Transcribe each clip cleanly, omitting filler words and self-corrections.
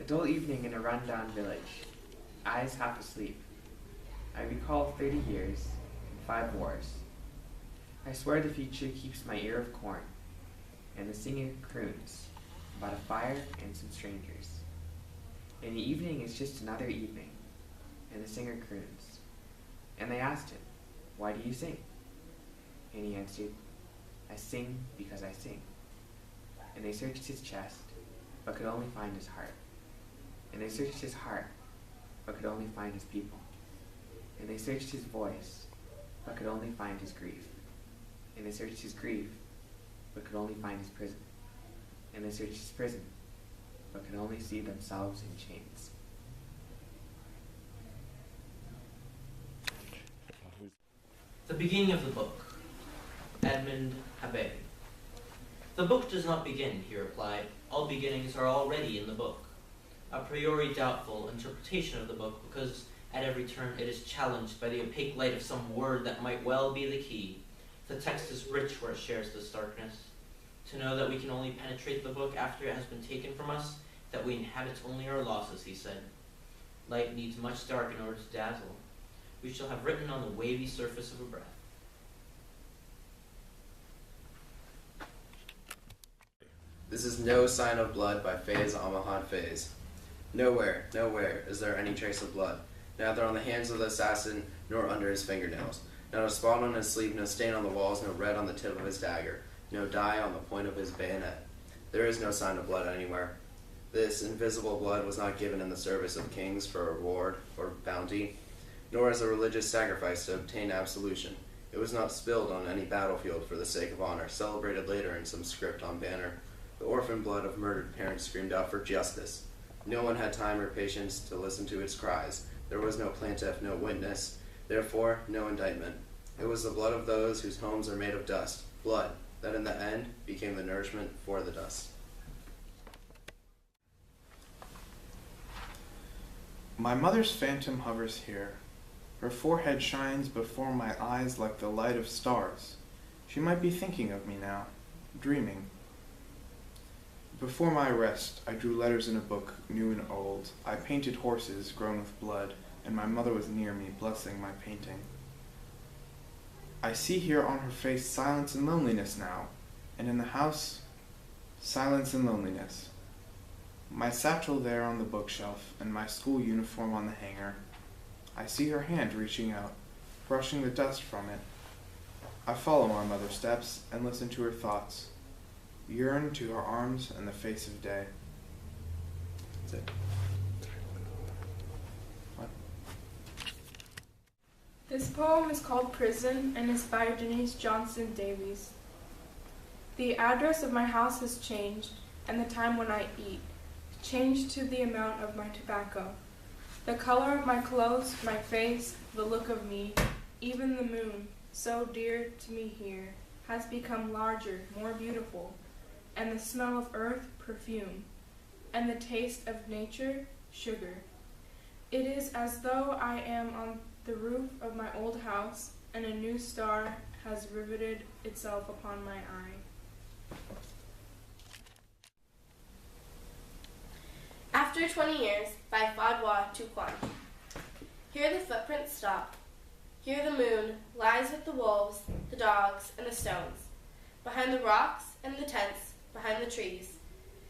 A dull evening in a rundown village. Eyes half asleep. I recall 30 years and 5 wars. I swear the future keeps my ear of corn, and the singer croons about a fire and some strangers. And the evening is just another evening, and the singer croons. And they asked him, "Why do you sing?" And he answered, "I sing because I sing." And they searched his chest, but could only find his heart. And they searched his heart, but could only find his people. And they searched his voice, but could only find his grief. And they searched his grief, but could only find his prison. And they searched his prison, but could only see themselves in chains. The beginning of the book. Edmund Habay. The book does not begin, he replied. All beginnings are already in the book. A priori doubtful interpretation of the book, because at every turn it is challenged by the opaque light of some word that might well be the key. The text is rich where it shares this darkness. To know that we can only penetrate the book after it has been taken from us, that we inhabit only our losses, he said. Light needs much dark in order to dazzle. We shall have written on the wavy surface of a breath. This is No Sign of Blood by Faiz Ahmad Faiz. Nowhere, nowhere is there any trace of blood, neither on the hands of the assassin nor under his fingernails. Not a spot on his sleeve, no stain on the walls, no red on the tip of his dagger, no dye on the point of his bayonet. There is no sign of blood anywhere. This invisible blood was not given in the service of kings for reward or bounty, nor as a religious sacrifice to obtain absolution. It was not spilled on any battlefield for the sake of honor, celebrated later in some script on banner. The orphan blood of murdered parents screamed out for justice. No one had time or patience to listen to its cries. There was no plaintiff, no witness, therefore no indictment. It was the blood of those whose homes are made of dust, blood that in the end became the nourishment for the dust. My mother's phantom hovers here. Her forehead shines before my eyes like the light of stars. She might be thinking of me now, dreaming. Before my arrest, I drew letters in a book, new and old. I painted horses grown with blood, and my mother was near me, blessing my painting. I see here on her face silence and loneliness now, and in the house, silence and loneliness. My satchel there on the bookshelf, and my school uniform on the hanger. I see her hand reaching out, brushing the dust from it. I follow my mother's steps and listen to her thoughts, yearn to her arms and the face of day. That's it. What? This poem is called Prison and is by Denise Johnson Davies. The address of my house has changed, and the time when I eat, changed to the amount of my tobacco. The color of my clothes, my face, the look of me, even the moon, so dear to me here, has become larger, more beautiful, and the smell of earth, perfume, and the taste of nature, sugar. It is as though I am on the roof of my old house, and a new star has riveted itself upon my eye. After 20 years, by Fadwa Tuquan. Here the footprints stop. Here the moon lies with the wolves, the dogs, and the stones. Behind the rocks and the tents, behind the trees.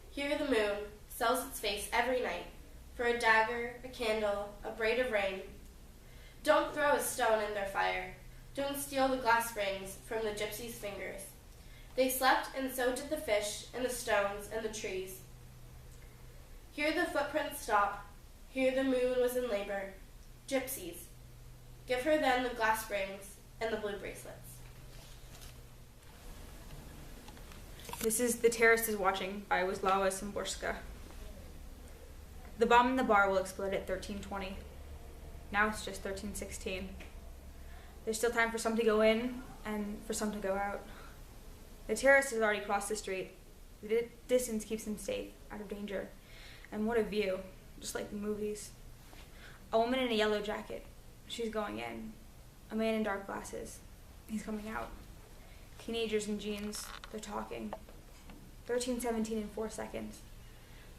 Here the moon sells its face every night for a dagger, a candle, a braid of rain. Don't throw a stone in their fire. Don't steal the glass rings from the gypsies' fingers. They slept, and so did the fish and the stones and the trees. Here the footprints stop. Here the moon was in labor. Gypsies. Give her then the glass rings and the blue bracelets. This is The Terrorist is Watching by Wisława Szymborska. The bomb in the bar will explode at 13:20. Now it's just 13:16. There's still time for some to go in and for some to go out. The terrorist has already crossed the street. The distance keeps him safe, out of danger. And what a view, just like the movies. A woman in a yellow jacket. She's going in. A man in dark glasses. He's coming out. Teenagers in jeans. They're talking. 13:17 in 4 seconds.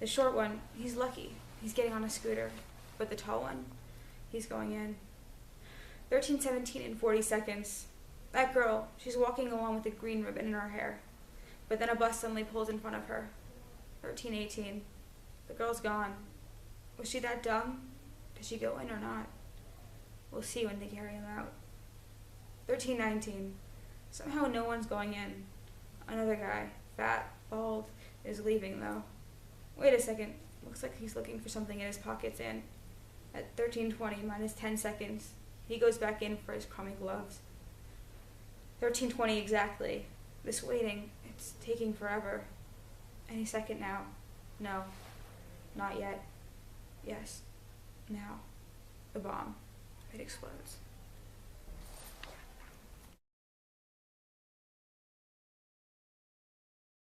The short one, he's lucky. He's getting on a scooter. But the tall one, he's going in. 13:17 in 40 seconds. That girl, she's walking along with a green ribbon in her hair. But then a bus suddenly pulls in front of her. 13:18. The girl's gone. Was she that dumb? Did she go in or not? We'll see when they carry him out. 13:19. Somehow no one's going in. Another guy, fat, bald, is leaving though. Wait a second. Looks like he's looking for something in his pockets and at 13:20 minus 10 seconds, he goes back in for his crummy gloves. 13:20 exactly. This waiting, it's taking forever. Any second now. No. Not yet. Yes. Now. The bomb. It explodes.